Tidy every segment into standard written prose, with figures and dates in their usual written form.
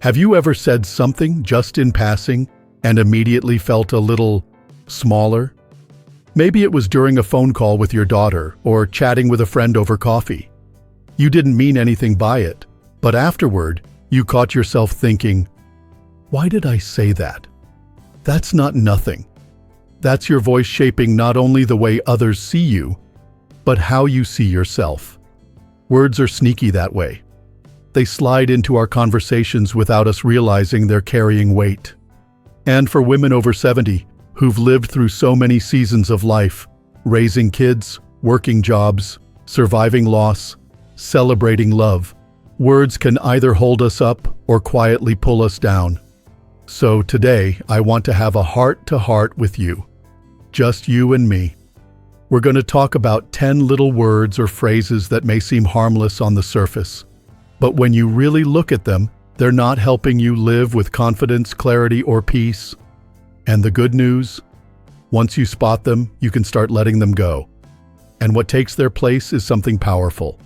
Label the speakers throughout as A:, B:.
A: Have you ever said something just in passing and immediately felt a little smaller? Maybe it was during a phone call with your daughter or chatting with a friend over coffee. You didn't mean anything by it, but afterward, you caught yourself thinking, "Why did I say that?" That's not nothing. That's your voice shaping not only the way others see you, but how you see yourself. Words are sneaky that way. They slide into our conversations without us realizing they're carrying weight. And for women over 70, who've lived through so many seasons of life, raising kids, working jobs, surviving loss, celebrating love, words can either hold us up or quietly pull us down. So today, I want to have a heart-to-heart with you. Just you and me. We're going to talk about 10 little words or phrases that may seem harmless on the surface. But when you really look at them, they're not helping you live with confidence, clarity, or peace. And the good news? Once you spot them, you can start letting them go. And what takes their place is something powerful.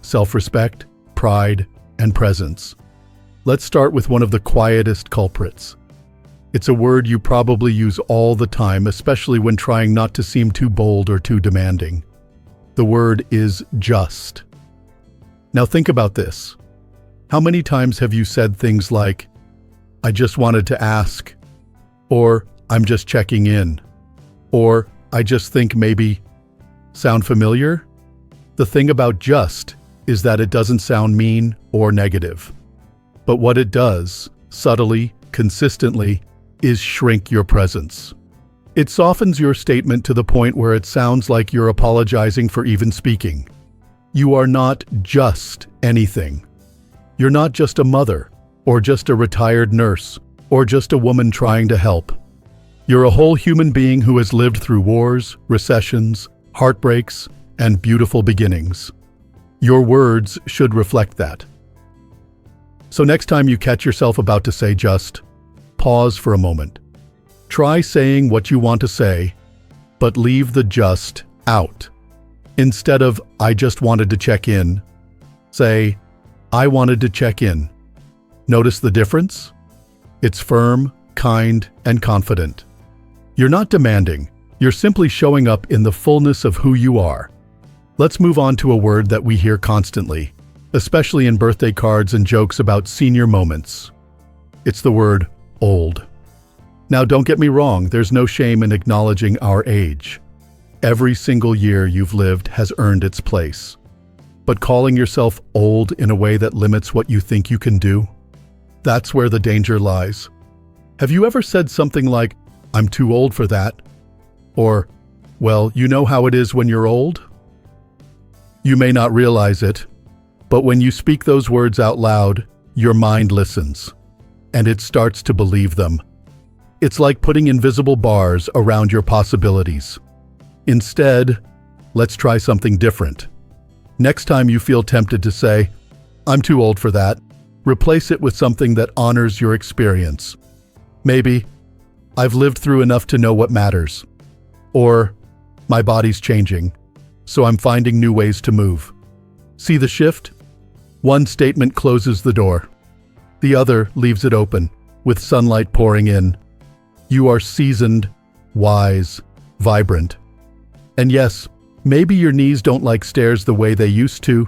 A: Self-respect, pride, and presence. Let's start with one of the quietest culprits. It's a word you probably use all the time, especially when trying not to seem too bold or too demanding. The word is just. Now think about this. How many times have you said things like, "I just wanted to ask," or "I'm just checking in," or "I just think maybe"? Sound familiar? The thing about just is that it doesn't sound mean or negative. But what it does, subtly, consistently, is shrink your presence. It softens your statement to the point where it sounds like you're apologizing for even speaking. You are not just anything. You're not just a mother, or just a retired nurse, or just a woman trying to help. You're a whole human being who has lived through wars, recessions, heartbreaks, and beautiful beginnings. Your words should reflect that. So next time you catch yourself about to say just, pause for a moment. Try saying what you want to say, but leave the just out. Instead of, "I just wanted to check in," say, "I wanted to check in." Notice the difference? It's firm, kind, and confident. You're not demanding. You're simply showing up in the fullness of who you are. Let's move on to a word that we hear constantly, especially in birthday cards and jokes about senior moments. It's the word old. Now, don't get me wrong, there's no shame in acknowledging our age. Every single year you've lived has earned its place. But calling yourself old in a way that limits what you think you can do? That's where the danger lies. Have you ever said something like, "I'm too old for that"? Or, "Well, you know how it is when you're old"? You may not realize it, but when you speak those words out loud, your mind listens, and it starts to believe them. It's like putting invisible bars around your possibilities. Instead, let's try something different. Next time you feel tempted to say, "I'm too old for that," replace it with something that honors your experience. Maybe, "I've lived through enough to know what matters." Or, "My body's changing, so I'm finding new ways to move." See the shift? One statement closes the door. The other leaves it open, with sunlight pouring in. You are seasoned, wise, vibrant. And yes, maybe your knees don't like stairs the way they used to,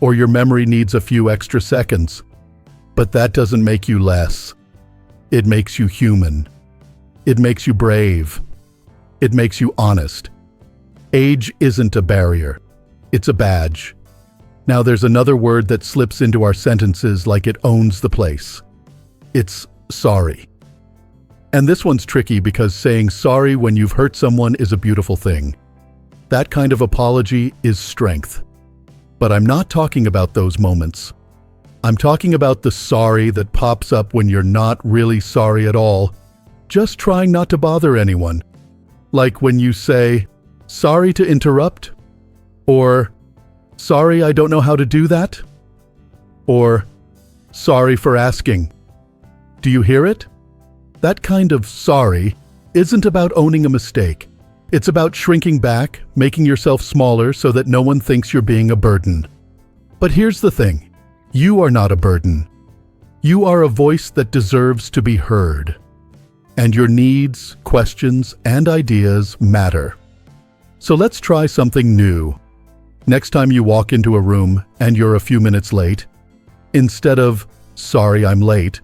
A: or your memory needs a few extra seconds. But that doesn't make you less. It makes you human. It makes you brave. It makes you honest. Age isn't a barrier. It's a badge. Now there's another word that slips into our sentences like it owns the place. It's sorry. And this one's tricky because saying sorry when you've hurt someone is a beautiful thing. That kind of apology is strength. But I'm not talking about those moments. I'm talking about the sorry that pops up when you're not really sorry at all, just trying not to bother anyone. Like when you say, "Sorry to interrupt," or "Sorry, I don't know how to do that," or "Sorry for asking." Do you hear it? That kind of sorry isn't about owning a mistake. It's about shrinking back, making yourself smaller so that no one thinks you're being a burden. But here's the thing. You are not a burden. You are a voice that deserves to be heard. And your needs, questions, and ideas matter. So let's try something new. Next time you walk into a room and you're a few minutes late, instead of, "Sorry, I'm late,"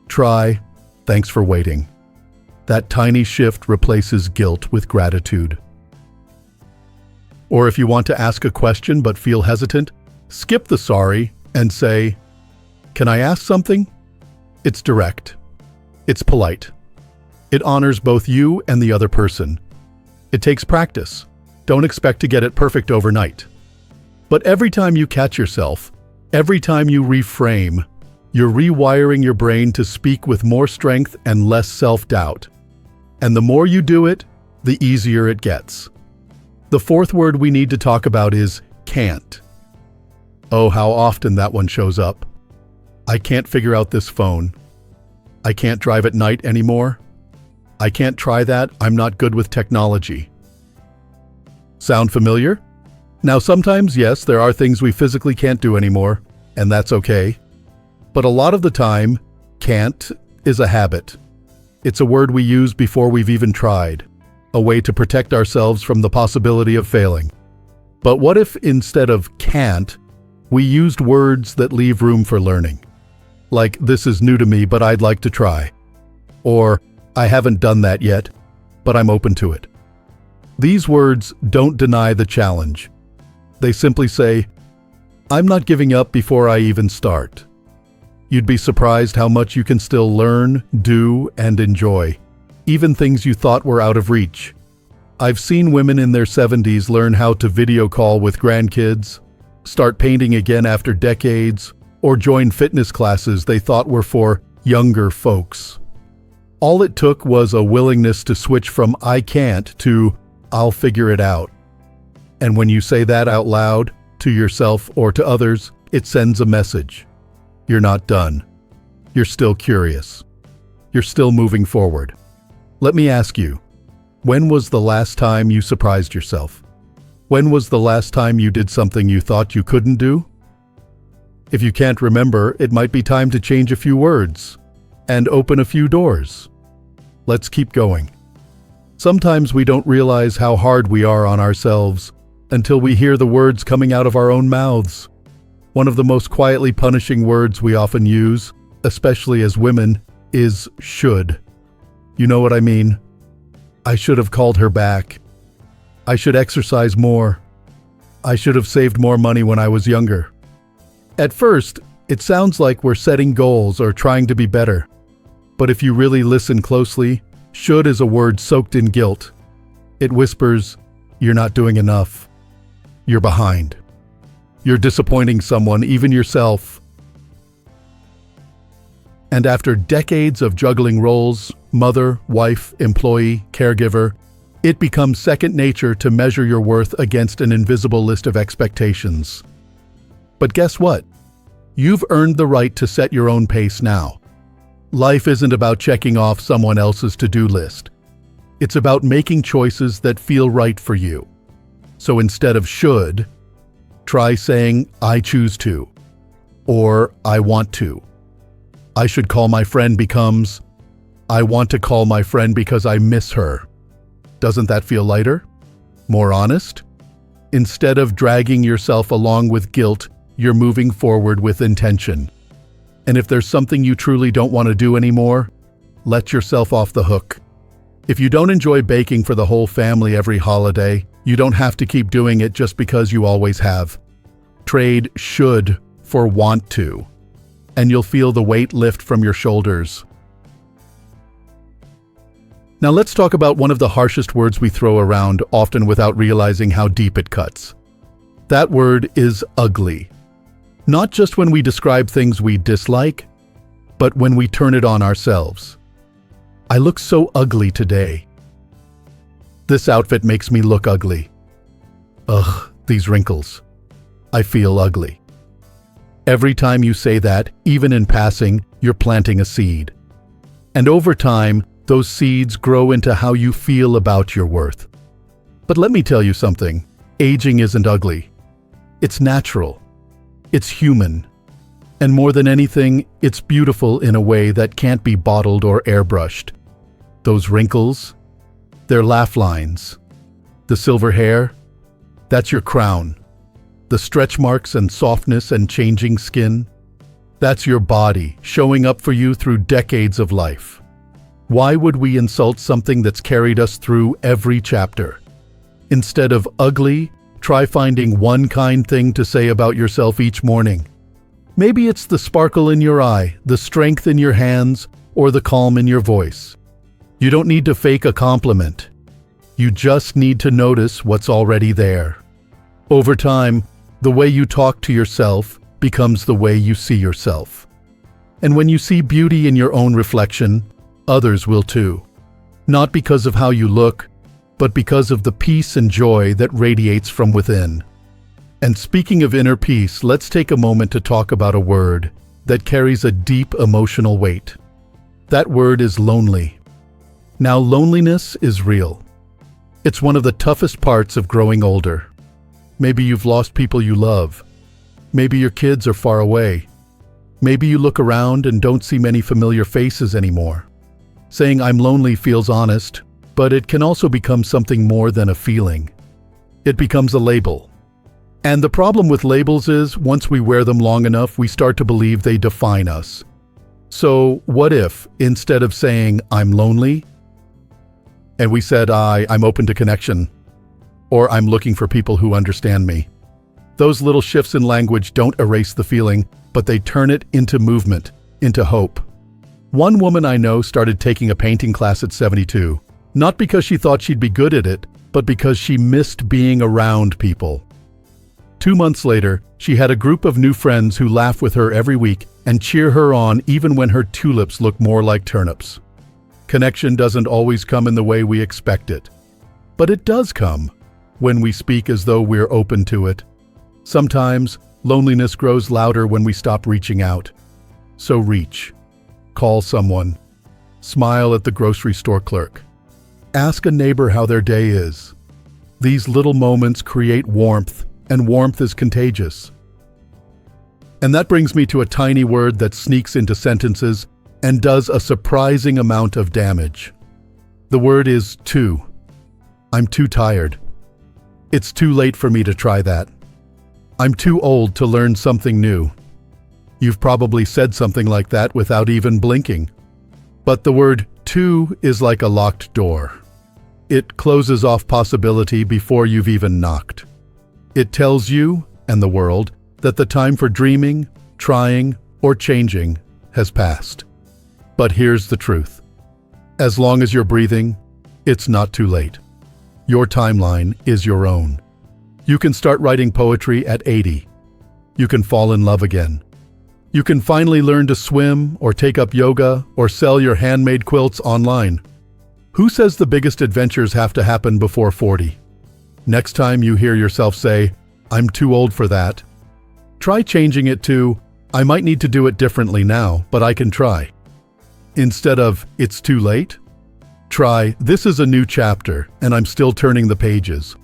A: try, "Thanks for waiting." That tiny shift replaces guilt with gratitude. Or if you want to ask a question but feel hesitant, skip the sorry and say, "Can I ask something?" It's direct. It's polite. It honors both you and the other person. It takes practice. Don't expect to get it perfect overnight. But every time you catch yourself, every time you reframe, you're rewiring your brain to speak with more strength and less self-doubt. And the more you do it, the easier it gets. The fourth word we need to talk about is can't. Oh, how often that one shows up. I can't figure out this phone. I can't drive at night anymore. I can't try that. I'm not good with technology. Sound familiar? Now, sometimes, yes, there are things we physically can't do anymore, and that's okay. But a lot of the time, can't is a habit. It's a word we use before we've even tried, a way to protect ourselves from the possibility of failing. But what if instead of can't, we used words that leave room for learning? Like, "This is new to me, but I'd like to try." Or, "I haven't done that yet, but I'm open to it." These words don't deny the challenge. They simply say, "I'm not giving up before I even start." You'd be surprised how much you can still learn, do, and enjoy, even things you thought were out of reach. I've seen women in their 70s learn how to video call with grandkids, start painting again after decades, or join fitness classes they thought were for younger folks. All it took was a willingness to switch from "I can't" to "I'll figure it out." And when you say that out loud, to yourself or to others, it sends a message. You're not done. You're still curious. You're still moving forward. Let me ask you, when was the last time you surprised yourself? When was the last time you did something you thought you couldn't do? If you can't remember, it might be time to change a few words and open a few doors. Let's keep going. Sometimes we don't realize how hard we are on ourselves until we hear the words coming out of our own mouths. One of the most quietly punishing words we often use, especially as women, is should. You know what I mean? I should have called her back. I should exercise more. I should have saved more money when I was younger. At first, it sounds like we're setting goals or trying to be better. But if you really listen closely, should is a word soaked in guilt. It whispers, "You're not doing enough. You're behind. You're disappointing someone, even yourself." And after decades of juggling roles, mother, wife, employee, caregiver, it becomes second nature to measure your worth against an invisible list of expectations. But guess what? You've earned the right to set your own pace now. Life isn't about checking off someone else's to-do list. It's about making choices that feel right for you. So instead of should, try saying, "I choose to," or "I want to." "I should call my friend" becomes, "I want to call my friend because I miss her." Doesn't that feel lighter? More honest? Instead of dragging yourself along with guilt, you're moving forward with intention. And if there's something you truly don't want to do anymore, let yourself off the hook. If you don't enjoy baking for the whole family every holiday, you don't have to keep doing it just because you always have. Trade should for want to, and you'll feel the weight lift from your shoulders. Now let's talk about one of the harshest words we throw around, often without realizing how deep it cuts. That word is ugly. Not just when we describe things we dislike, but when we turn it on ourselves. "I look so ugly today." "This outfit makes me look ugly." "Ugh, these wrinkles. I feel ugly." Every time you say that, even in passing, you're planting a seed. And over time, those seeds grow into how you feel about your worth. But let me tell you something. Aging isn't ugly. It's natural. It's human. And more than anything, it's beautiful in a way that can't be bottled or airbrushed. Those wrinkles, they're laugh lines. The silver hair, that's your crown. The stretch marks and softness and changing skin, that's your body showing up for you through decades of life. Why would we insult something that's carried us through every chapter? Instead of ugly, try finding one kind thing to say about yourself each morning. Maybe it's the sparkle in your eye, the strength in your hands, or the calm in your voice. You don't need to fake a compliment. You just need to notice what's already there. Over time, the way you talk to yourself becomes the way you see yourself. And when you see beauty in your own reflection, others will too. Not because of how you look, but because of the peace and joy that radiates from within. And speaking of inner peace, let's take a moment to talk about a word that carries a deep emotional weight. That word is lonely. Now, loneliness is real. It's one of the toughest parts of growing older. Maybe you've lost people you love. Maybe your kids are far away. Maybe you look around and don't see many familiar faces anymore. Saying "I'm lonely" feels honest, but it can also become something more than a feeling. It becomes a label. And the problem with labels is, once we wear them long enough, we start to believe they define us. So what if, instead of saying "I'm lonely," and we said I'm open to connection, or "I'm looking for people who understand me"? Those little shifts in language don't erase the feeling, but they turn it into movement, into hope. One woman I know started taking a painting class at 72, not because she thought she'd be good at it, but because she missed being around people. 2 months later, she had a group of new friends who laugh with her every week and cheer her on even when her tulips look more like turnips. Connection doesn't always come in the way we expect it, but it does come when we speak as though we're open to it. Sometimes, loneliness grows louder when we stop reaching out. So reach. Call someone. Smile at the grocery store clerk. Ask a neighbor how their day is. These little moments create warmth, and warmth is contagious. And that brings me to a tiny word that sneaks into sentences and does a surprising amount of damage. The word is too. I'm too tired. It's too late for me to try that. I'm too old to learn something new. You've probably said something like that without even blinking. But the word too is like a locked door. It closes off possibility before you've even knocked. It tells you, and the world, that the time for dreaming, trying, or changing has passed. But here's the truth. As long as you're breathing, it's not too late. Your timeline is your own. You can start writing poetry at 80. You can fall in love again. You can finally learn to swim, or take up yoga, or sell your handmade quilts online. Who says the biggest adventures have to happen before 40? Next time you hear yourself say, "I'm too old for that," try changing it to, "I might need to do it differently now, but I can try." Instead of, "It's too late," try, "This is a new chapter, and I'm still turning the pages."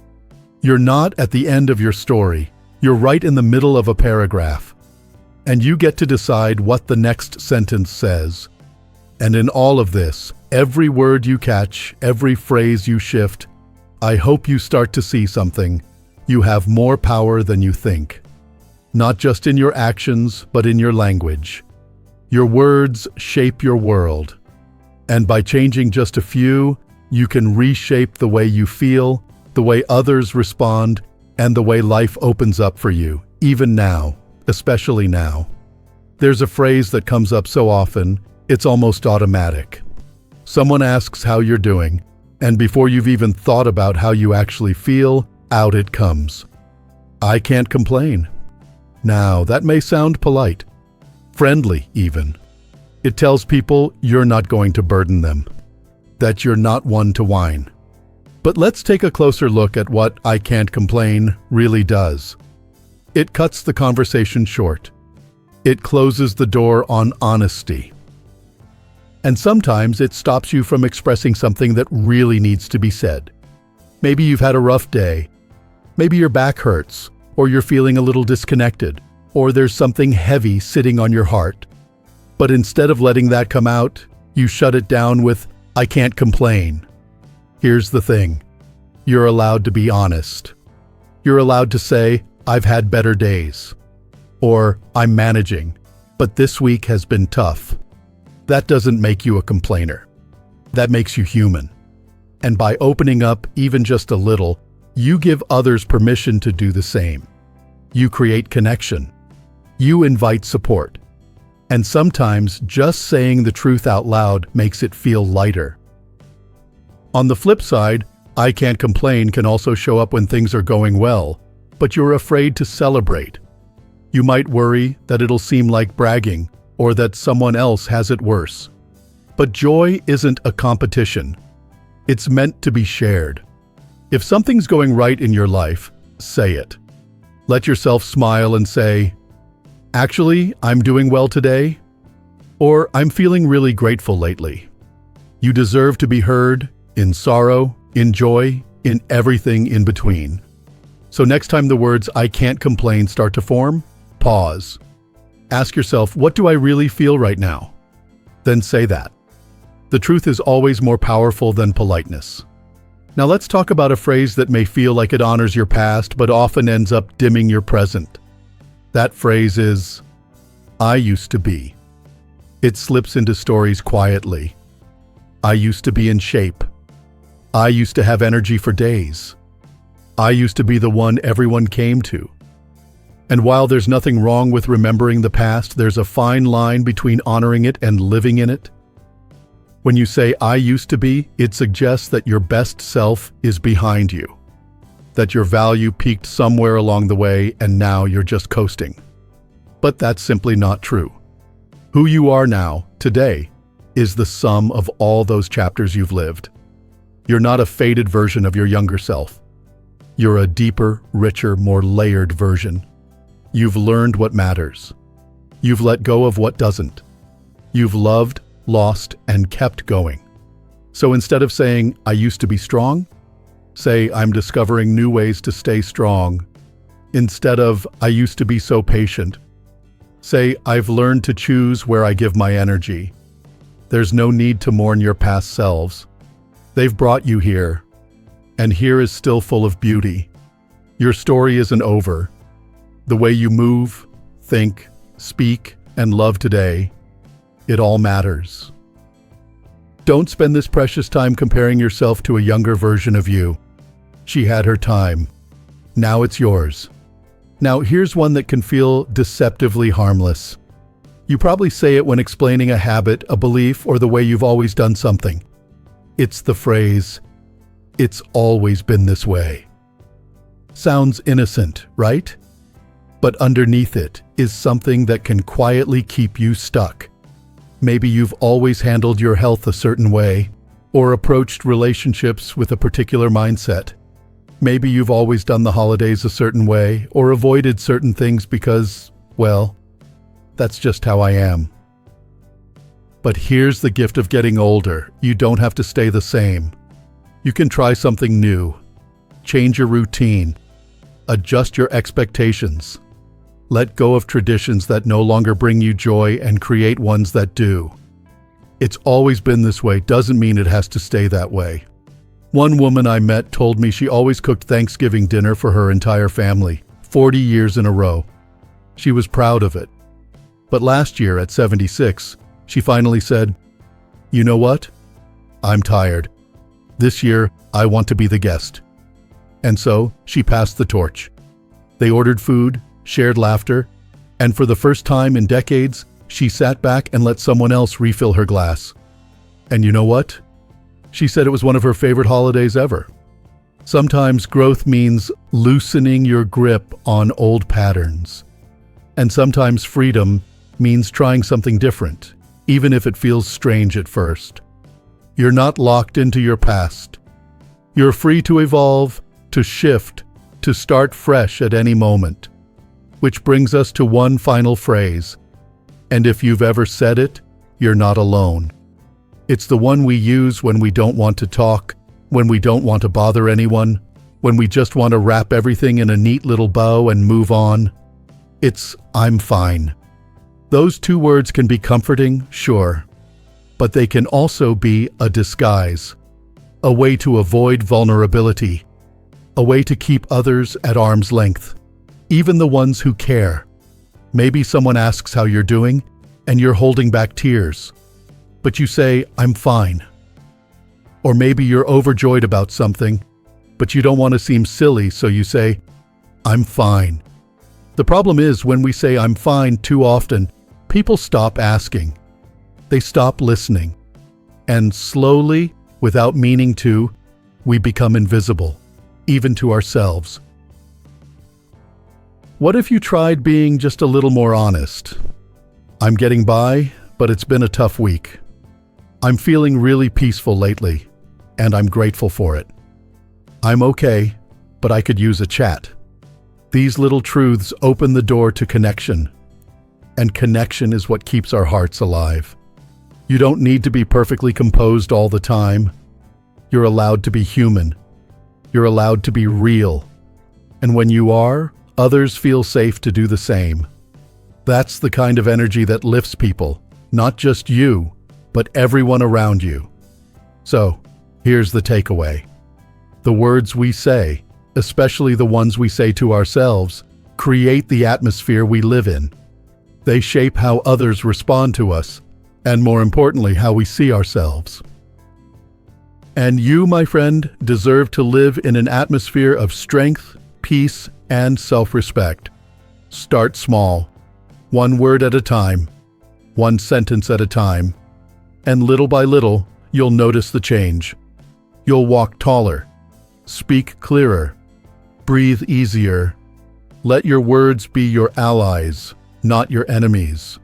A: You're not at the end of your story. You're right in the middle of a paragraph. And you get to decide what the next sentence says. And in all of this, every word you catch, every phrase you shift, I hope you start to see something. You have more power than you think. Not just in your actions, but in your language. Your words shape your world. And by changing just a few, you can reshape the way you feel, the way others respond, and the way life opens up for you, even now, especially now. There's a phrase that comes up so often, it's almost automatic. Someone asks how you're doing, and before you've even thought about how you actually feel, out it comes. "I can't complain." Now, that may sound polite, friendly even. It tells people you're not going to burden them, that you're not one to whine. But let's take a closer look at what "I can't complain" really does. It cuts the conversation short. It closes the door on honesty. And sometimes it stops you from expressing something that really needs to be said. Maybe you've had a rough day. Maybe your back hurts, or you're feeling a little disconnected. or there's something heavy sitting on your heart. But instead of letting that come out, you shut it down with, "I can't complain." Here's the thing. You're allowed to be honest. You're allowed to say, "I've had better days." Or, "I'm managing, but this week has been tough." That doesn't make you a complainer. That makes you human. And by opening up even just a little, you give others permission to do the same. You create connection. You invite support. And sometimes just saying the truth out loud makes it feel lighter. On the flip side, "I can't complain" can also show up when things are going well, but you're afraid to celebrate. You might worry that it'll seem like bragging or that someone else has it worse. But joy isn't a competition. It's meant to be shared. If something's going right in your life, say it. Let yourself smile and say, "Actually, I'm doing well today," or "I'm feeling really grateful lately." You deserve to be heard in sorrow, in joy, in everything in between. So next time the words "I can't complain" start to form, pause. Ask yourself, what do I really feel right now? Then say that. The truth is always more powerful than politeness. Now let's talk about a phrase that may feel like it honors your past, but often ends up dimming your present. That phrase is, "I used to be." It slips into stories quietly. I used to be in shape. I used to have energy for days. I used to be the one everyone came to. And while there's nothing wrong with remembering the past, there's a fine line between honoring it and living in it. When you say "I used to be," it suggests that your best self is behind you, that your value peaked somewhere along the way and now you're just coasting. But that's simply not true. Who you are now, today, is the sum of all those chapters you've lived. You're not a faded version of your younger self. You're a deeper, richer, more layered version. You've learned what matters. You've let go of what doesn't. You've loved, lost, and kept going. So instead of saying, "I used to be strong," say, "I'm discovering new ways to stay strong." Instead of, "I used to be so patient," say, "I've learned to choose where I give my energy." There's no need to mourn your past selves. They've brought you here, and here is still full of beauty. Your story isn't over. The way you move, think, speak, and love today, it all matters. Don't spend this precious time comparing yourself to a younger version of you. She had her time. Now it's yours. Now here's one that can feel deceptively harmless. You probably say it when explaining a habit, a belief, or the way you've always done something. It's the phrase, "It's always been this way." Sounds innocent, right? But underneath it is something that can quietly keep you stuck. Maybe you've always handled your health a certain way, or approached relationships with a particular mindset. Maybe you've always done the holidays a certain way, or avoided certain things because, well, that's just how I am. But here's the gift of getting older. You don't have to stay the same. You can try something new. Change your routine. Adjust your expectations. Let go of traditions that no longer bring you joy and create ones that do. It's always been this way doesn't mean it has to stay that way. One woman I met told me she always cooked Thanksgiving dinner for her entire family, 40 years in a row. She was proud of it. But last year, at 76, she finally said, "You know what? I'm tired. This year, I want to be the guest." And so, she passed the torch. They ordered food, shared laughter, and for the first time in decades, she sat back and let someone else refill her glass. And you know what? She said it was one of her favorite holidays ever. Sometimes growth means loosening your grip on old patterns. And sometimes freedom means trying something different, even if it feels strange at first. You're not locked into your past. You're free to evolve, to shift, to start fresh at any moment. Which brings us to one final phrase. And if you've ever said it, you're not alone. It's the one we use when we don't want to talk, when we don't want to bother anyone, when we just want to wrap everything in a neat little bow and move on. It's "I'm fine." Those two words can be comforting, sure, but they can also be a disguise, a way to avoid vulnerability, a way to keep others at arm's length, even the ones who care. Maybe someone asks how you're doing, and you're holding back tears, but you say, "I'm fine." Or maybe you're overjoyed about something, but you don't want to seem silly, so you say, "I'm fine." The problem is, when we say "I'm fine" too often, people stop asking. They stop listening. And slowly, without meaning to, we become invisible, even to ourselves. What if you tried being just a little more honest? "I'm getting by, but it's been a tough week. I'm feeling really peaceful lately, and I'm grateful for it. I'm okay, but I could use a chat." These little truths open the door to connection, and connection is what keeps our hearts alive. You don't need to be perfectly composed all the time. You're allowed to be human. You're allowed to be real. And when you are, others feel safe to do the same. That's the kind of energy that lifts people, not just you, but everyone around you. So, here's the takeaway. The words we say, especially the ones we say to ourselves, create the atmosphere we live in. They shape how others respond to us, and more importantly, how we see ourselves. And you, my friend, deserve to live in an atmosphere of strength, peace, and self-respect. Start small, one word at a time, one sentence at a time, and little by little, you'll notice the change. You'll walk taller, speak clearer, breathe easier. Let your words be your allies, not your enemies.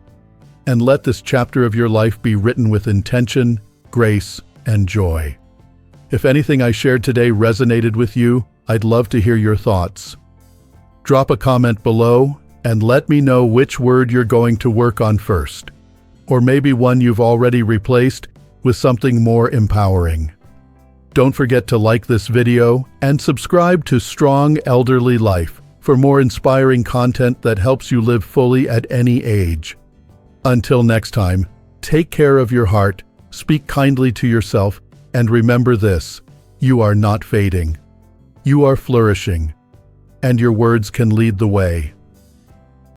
A: And let this chapter of your life be written with intention, grace, and joy. If anything I shared today resonated with you, I'd love to hear your thoughts. Drop a comment below and let me know which word you're going to work on first, or maybe one you've already replaced with something more empowering. Don't forget to like this video and subscribe to Strong Elderly Life for more inspiring content that helps you live fully at any age. Until next time, take care of your heart, speak kindly to yourself, and remember this: you are not fading. You are flourishing, and your words can lead the way.